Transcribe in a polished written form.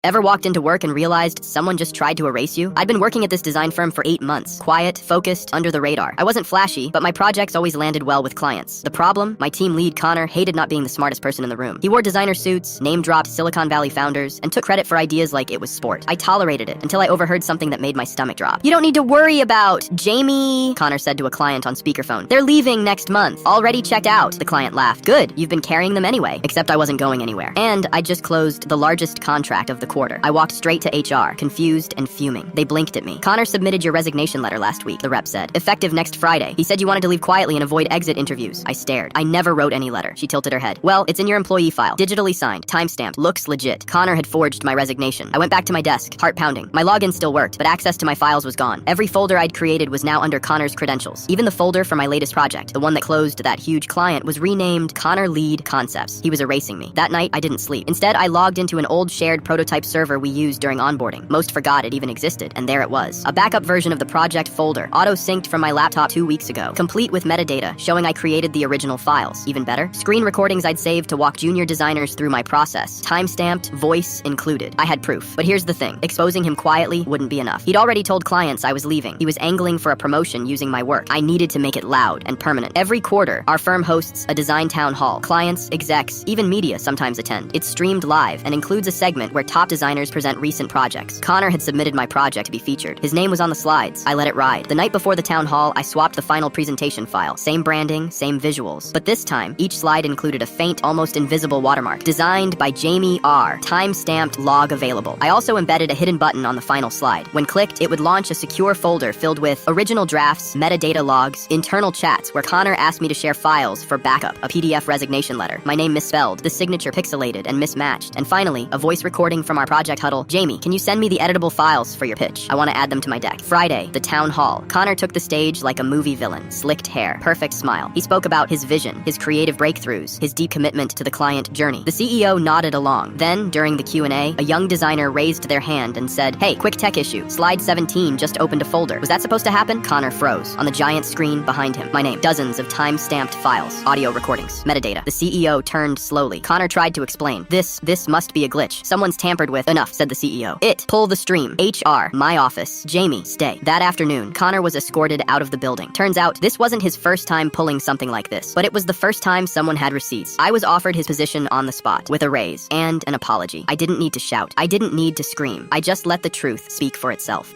Ever walked into work and realized someone just tried to erase you? I'd been working at this design firm for 8 months. Quiet, focused, under the radar. I wasn't flashy, but my projects always landed well with clients. The problem? My team lead, Connor, hated not being the smartest person in the room. He wore designer suits, name-dropped Silicon Valley founders, and took credit for ideas like it was sport. I tolerated it until I overheard something that made my stomach drop. "You don't need to worry about Jamie," Connor said to a client on speakerphone. "They're leaving next month. Already checked out." The client laughed. "Good, you've been carrying them anyway." Except I wasn't going anywhere. And I just closed the largest contract of the quarter. I walked straight to HR, confused and fuming. They blinked at me. "Connor submitted your resignation letter last week," the rep said. "Effective next Friday. He said you wanted to leave quietly and avoid exit interviews." I stared. "I never wrote any letter." She tilted her head. "Well, it's in your employee file. Digitally signed. Timestamped. Looks legit." Connor had forged my resignation. I went back to my desk, heart pounding. My login still worked, but access to my files was gone. Every folder I'd created was now under Connor's credentials. Even the folder for my latest project, the one that closed that huge client, was renamed Connor Lead Concepts. He was erasing me. That night, I didn't sleep. Instead, I logged into an old shared prototype server we used during onboarding. Most forgot it even existed, and there it was. A backup version of the project folder, auto-synced from my laptop 2 weeks ago, complete with metadata showing I created the original files. Even better, screen recordings I'd saved to walk junior designers through my process, time-stamped, voice included. I had proof. But here's the thing, exposing him quietly wouldn't be enough. He'd already told clients I was leaving. He was angling for a promotion using my work. I needed to make it loud and permanent. Every quarter, our firm hosts a design town hall. Clients, execs, even media sometimes attend. It's streamed live and includes a segment where top designers present recent projects. Connor had submitted my project to be featured. His name was on the slides. I let it ride. The night before the town hall, I swapped the final presentation file. Same branding, same visuals. But this time, each slide included a faint, almost invisible watermark. Designed by Jamie R. Time-stamped, log available. I also embedded a hidden button on the final slide. When clicked, it would launch a secure folder filled with original drafts, metadata logs, internal chats where Connor asked me to share files for backup, a PDF resignation letter, my name misspelled, the signature pixelated and mismatched, and finally, a voice recording from our project huddle. "Jamie, can you send me the editable files for your pitch? I want to add them to my deck." Friday, the town hall. Connor took the stage like a movie villain. Slicked hair, perfect smile. He spoke about his vision, his creative breakthroughs, his deep commitment to the client journey. The CEO nodded along. Then, during the Q&A, a young designer raised their hand and said, "Hey, quick tech issue. Slide 17 just opened a folder. Was that supposed to happen?" Connor froze. On the giant screen behind him, my name. Dozens of time-stamped files, audio recordings, metadata. The CEO turned slowly. Connor tried to explain. This must be a glitch. Someone's tampered with." "Enough," said the CEO. Pull the stream. HR, my office. Jamie, stay." That afternoon, Connor was escorted out of the building. Turns out, this wasn't his first time pulling something like this, but it was the first time someone had receipts. I was offered his position on the spot, with a raise and an apology. I didn't need to shout. I didn't need to scream. I just let the truth speak for itself.